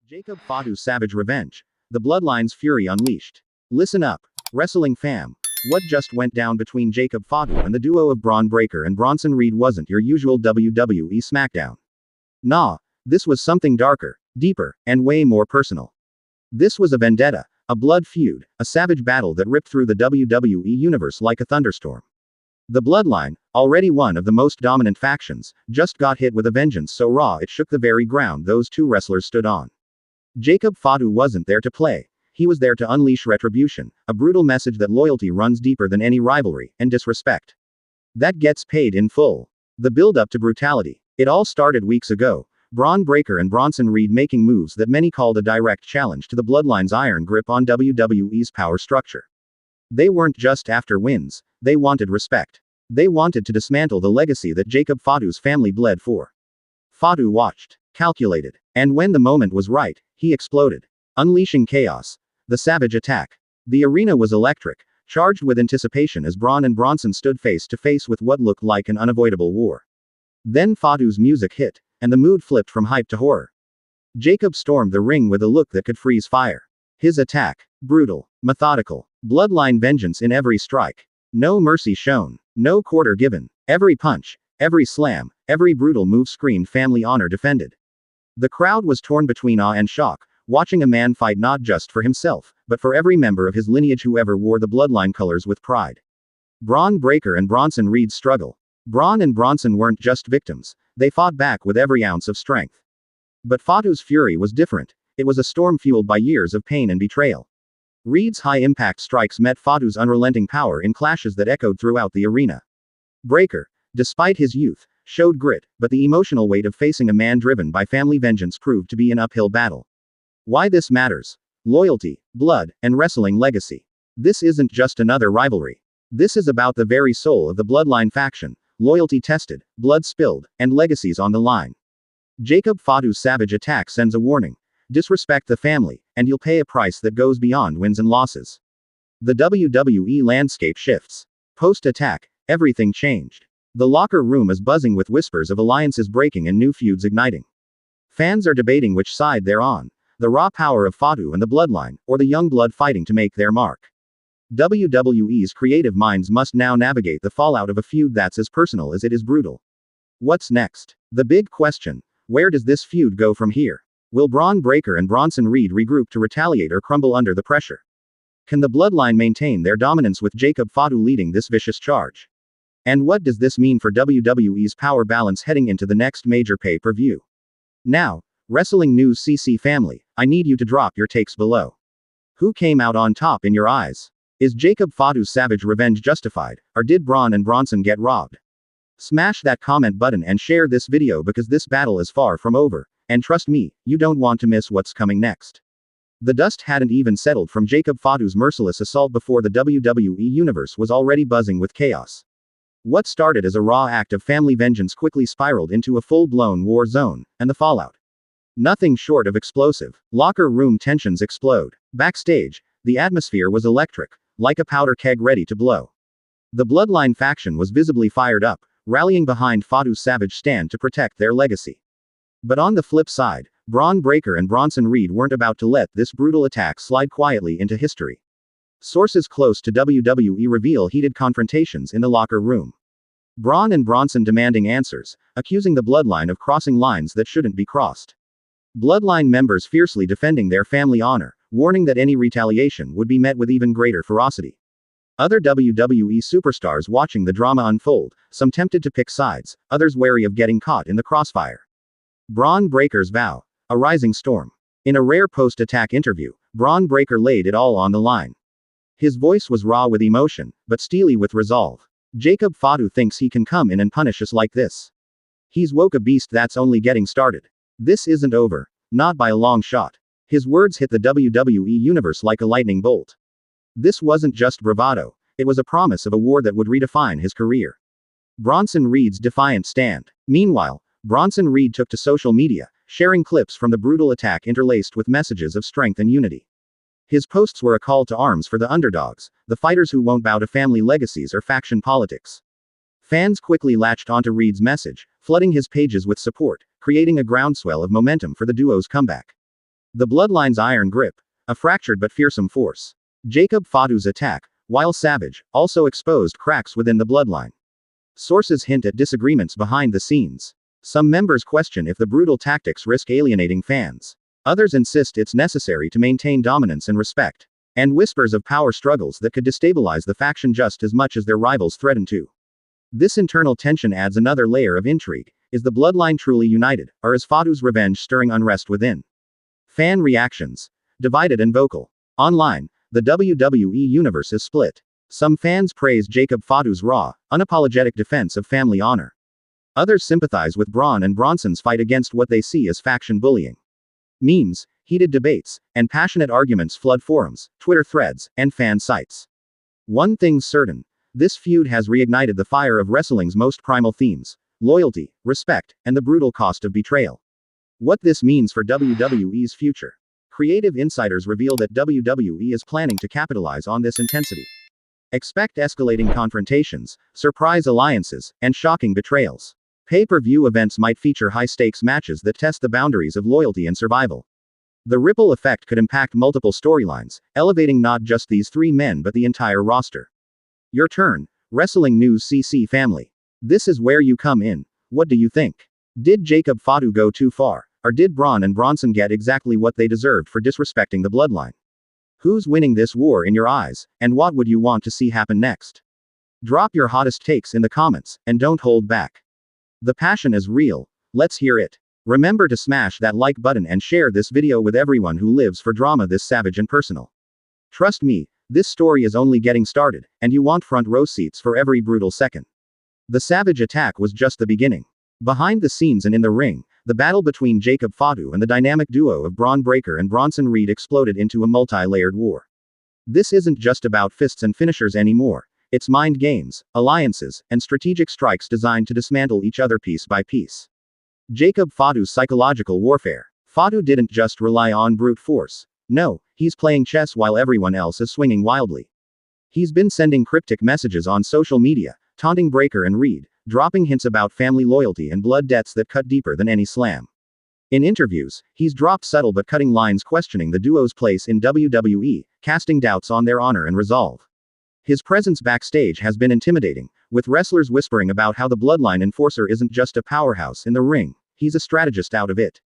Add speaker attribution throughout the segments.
Speaker 1: Jacob Fatu's savage revenge. The Bloodline's fury unleashed. Listen up, wrestling fam. What just went down between Jacob Fatu and the duo of Bron Breakker and Bronson Reed wasn't your usual WWE SmackDown. Nah, this was something darker, deeper, and way more personal. This was a vendetta, a blood feud, a savage battle that ripped through the WWE universe like a thunderstorm. The Bloodline, already one of the most dominant factions, just got hit with a vengeance so raw it shook the very ground those two wrestlers stood on. Jacob Fatu wasn't there to play. He was there to unleash retribution, a brutal message that loyalty runs deeper than any rivalry, and disrespect that gets paid in full. The build-up to brutality. It all started weeks ago. Bron Breakker and Bronson Reed making moves that many called a direct challenge to the Bloodline's iron grip on WWE's power structure. They weren't just after wins, they wanted respect. They wanted to dismantle the legacy that Jacob Fatu's family bled for. Fatu watched, calculated, and when the moment was right, he exploded, unleashing chaos. The savage attack. The arena was electric, charged with anticipation as Bron and Bronson stood face to face with what looked like an unavoidable war. Then Fatu's music hit, and the mood flipped from hype to horror. Jacob stormed the ring with a look that could freeze fire. His attack, brutal, methodical, Bloodline vengeance in every strike. No mercy shown, no quarter given. Every punch, every slam, every brutal move screamed family honor defended. The crowd was torn between awe and shock, watching a man fight not just for himself, but for every member of his lineage who ever wore the Bloodline colors with pride. Bron Breakker and Bronson Reed's struggle. Bron and Bronson weren't just victims, they fought back with every ounce of strength. But Fatu's fury was different. It was a storm fueled by years of pain and betrayal. Reed's high-impact strikes met Fatu's unrelenting power in clashes that echoed throughout the arena. Breakker, despite his youth, showed grit, but the emotional weight of facing a man driven by family vengeance proved to be an uphill battle. Why this matters? Loyalty, blood, and wrestling legacy. This isn't just another rivalry. This is about the very soul of the Bloodline faction, loyalty tested, blood spilled, and legacies on the line. Jacob Fatu's savage attack sends a warning. Disrespect the family, and you'll pay a price that goes beyond wins and losses. The WWE landscape shifts. Post-attack, everything changed. The locker room is buzzing with whispers of alliances breaking and new feuds igniting. Fans are debating which side they're on. The raw power of Fatu and the Bloodline, or the young blood fighting to make their mark. WWE's creative minds must now navigate the fallout of a feud that's as personal as it is brutal. What's next? The big question. Where does this feud go from here? Will Bron Breakker and Bronson Reed regroup to retaliate or crumble under the pressure? Can the Bloodline maintain their dominance with Jacob Fatu leading this vicious charge? And what does this mean for WWE's power balance heading into the next major pay-per-view? Now, WrestlingNewsCC family, I need you to drop your takes below. Who came out on top in your eyes? Is Jacob Fatu's savage revenge justified, or did Bron and Bronson get robbed? Smash that comment button and share this video because this battle is far from over, and trust me, you don't want to miss what's coming next. The dust hadn't even settled from Jacob Fatu's merciless assault before the WWE universe was already buzzing with chaos. What started as a raw act of family vengeance quickly spiraled into a full-blown war zone, and the fallout. Nothing short of explosive. Locker room tensions explode. Backstage, the atmosphere was electric, like a powder keg ready to blow. The Bloodline faction was visibly fired up, rallying behind Fatu's savage stand to protect their legacy. But on the flip side, Bron Breakker and Bronson Reed weren't about to let this brutal attack slide quietly into history. Sources close to WWE reveal heated confrontations in the locker room. Bron and Bronson demanding answers, accusing the Bloodline of crossing lines that shouldn't be crossed. Bloodline members fiercely defending their family honor, warning that any retaliation would be met with even greater ferocity. Other WWE superstars watching the drama unfold, some tempted to pick sides, others wary of getting caught in the crossfire. Bron Breakker's vow. A rising storm. In a rare post-attack interview, Bron Breakker laid it all on the line. His voice was raw with emotion, but steely with resolve. Jacob Fatu thinks he can come in and punish us like this. He's woke a beast that's only getting started. This isn't over. Not by a long shot. His words hit the WWE universe like a lightning bolt. This wasn't just bravado, it was a promise of a war that would redefine his career. Bronson Reed's defiant stand. Meanwhile, Bronson Reed took to social media, sharing clips from the brutal attack interlaced with messages of strength and unity. His posts were a call to arms for the underdogs, the fighters who won't bow to family legacies or faction politics. Fans quickly latched onto Reed's message, flooding his pages with support, creating a groundswell of momentum for the duo's comeback. The Bloodline's iron grip, a fractured but fearsome force. Jacob Fatu's attack, while savage, also exposed cracks within the Bloodline. Sources hint at disagreements behind the scenes. Some members question if the brutal tactics risk alienating fans. Others insist it's necessary to maintain dominance and respect. And whispers of power struggles that could destabilize the faction just as much as their rivals threaten to. This internal tension adds another layer of intrigue. Is the Bloodline truly united, or is Fatu's revenge stirring unrest within? Fan reactions. Divided and vocal. Online, the WWE universe is split. Some fans praise Jacob Fatu's raw, unapologetic defense of family honor. Others sympathize with Bron and Bronson's fight against what they see as faction bullying. Memes, heated debates, and passionate arguments flood forums, Twitter threads, and fan sites. One thing's certain. This feud has reignited the fire of wrestling's most primal themes: loyalty, respect, and the brutal cost of betrayal. What this means for WWE's future. Creative insiders reveal that WWE is planning to capitalize on this intensity. Expect escalating confrontations, surprise alliances, and shocking betrayals. Pay-per-view events might feature high-stakes matches that test the boundaries of loyalty and survival. The ripple effect could impact multiple storylines, elevating not just these three men but the entire roster. Your turn, WrestlingNewsCC family. This is where you come in. What do you think? Did Jacob Fatu go too far, or did Bron and Bronson get exactly what they deserved for disrespecting the Bloodline? Who's winning this war in your eyes, and what would you want to see happen next? Drop your hottest takes in the comments, and don't hold back. The passion is real. Let's hear it. Remember to smash that like button and share this video with everyone who lives for drama this savage and personal. Trust me, this story is only getting started, and you want front row seats for every brutal second. The savage attack was just the beginning. Behind the scenes and in the ring, the battle between Jacob Fatu and the dynamic duo of Bron Breakker and Bronson Reed exploded into a multi-layered war. This isn't just about fists and finishers anymore. It's mind games, alliances, and strategic strikes designed to dismantle each other piece by piece. Jacob Fatu's psychological warfare. Fatu didn't just rely on brute force. No, he's playing chess while everyone else is swinging wildly. He's been sending cryptic messages on social media, taunting Breakker and Reed, dropping hints about family loyalty and blood debts that cut deeper than any slam. In interviews, he's dropped subtle but cutting lines questioning the duo's place in WWE, casting doubts on their honor and resolve. His presence backstage has been intimidating, with wrestlers whispering about how the Bloodline enforcer isn't just a powerhouse in the ring, he's a strategist out of it.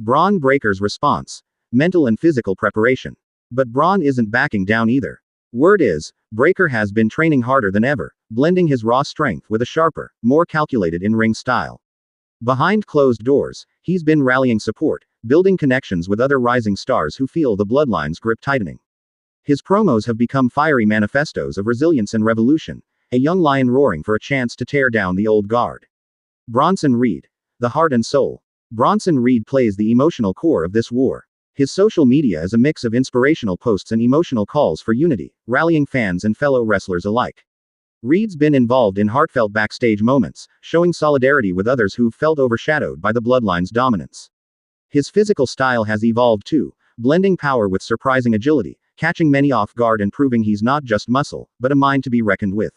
Speaker 1: Bron Breakker's response. Mental and physical preparation. But Bron isn't backing down either. Word is, Breakker has been training harder than ever, blending his raw strength with a sharper, more calculated in-ring style. Behind closed doors, he's been rallying support, building connections with other rising stars who feel the Bloodline's grip tightening. His promos have become fiery manifestos of resilience and revolution, a young lion roaring for a chance to tear down the old guard. Bronson Reed. The heart and soul. Bronson Reed plays the emotional core of this war. His social media is a mix of inspirational posts and emotional calls for unity, rallying fans and fellow wrestlers alike. Reed's been involved in heartfelt backstage moments, showing solidarity with others who've felt overshadowed by the Bloodline's dominance. His physical style has evolved too, blending power with surprising agility, catching many off guard and proving he's not just muscle, but a mind to be reckoned with.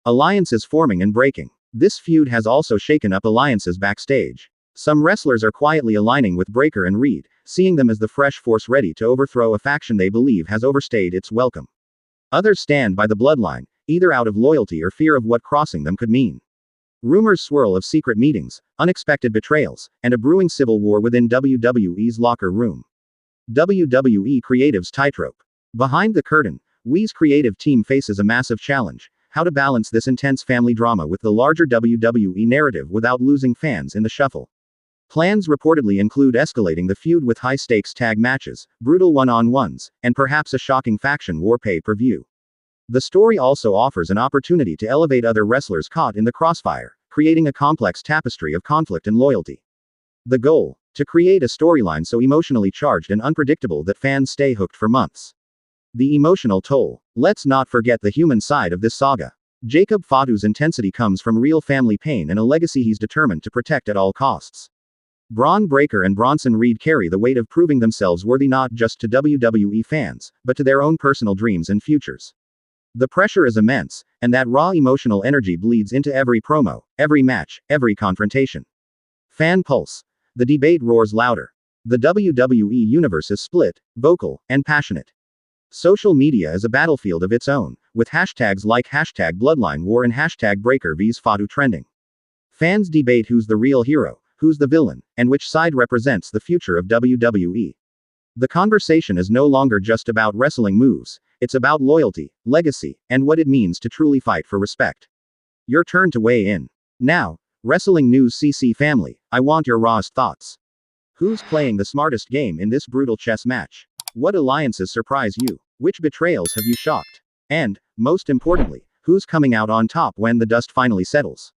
Speaker 1: Alliances forming and breaking. This feud has also shaken up alliances backstage. Some wrestlers are quietly aligning with Breakker and Reed, seeing them as the fresh force ready to overthrow a faction they believe has overstayed its welcome. Others stand by the Bloodline, either out of loyalty or fear of what crossing them could mean. Rumors swirl of secret meetings, unexpected betrayals, and a brewing civil war within WWE's locker room. WWE Creative's tightrope. Behind the curtain, WWE's creative team faces a massive challenge: how to balance this intense family drama with the larger WWE narrative without losing fans in the shuffle. Plans reportedly include escalating the feud with high-stakes tag matches, brutal one-on-ones, and perhaps a shocking faction war pay-per-view. The story also offers an opportunity to elevate other wrestlers caught in the crossfire, creating a complex tapestry of conflict and loyalty. The goal: to create a storyline so emotionally charged and unpredictable that fans stay hooked for months. The emotional toll. Let's not forget the human side of this saga. Jacob Fatu's intensity comes from real family pain and a legacy he's determined to protect at all costs. Bron Breakker and Bronson Reed carry the weight of proving themselves worthy not just to WWE fans, but to their own personal dreams and futures. The pressure is immense, and that raw emotional energy bleeds into every promo, every match, every confrontation. Fan pulse. The debate roars louder. The WWE universe is split, vocal, and passionate. Social media is a battlefield of its own, with hashtags like hashtag Bloodline War and hashtag Breaker vs Fatu trending. Fans debate who's the real hero, who's the villain, and which side represents the future of WWE. The conversation is no longer just about wrestling moves, it's about loyalty, legacy, and what it means to truly fight for respect. Your turn to weigh in. Now, Wrestling News CC family, I want your rawest thoughts. Who's playing the smartest game in this brutal chess match? What alliances surprise you? Which betrayals have you shocked? And, most importantly, who's coming out on top when the dust finally settles?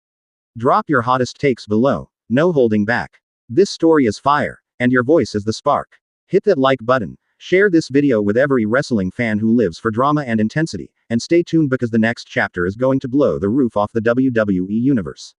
Speaker 1: Drop your hottest takes below, no holding back. This story is fire, and your voice is the spark. Hit that like button, share this video with every wrestling fan who lives for drama and intensity, and stay tuned because the next chapter is going to blow the roof off the WWE universe.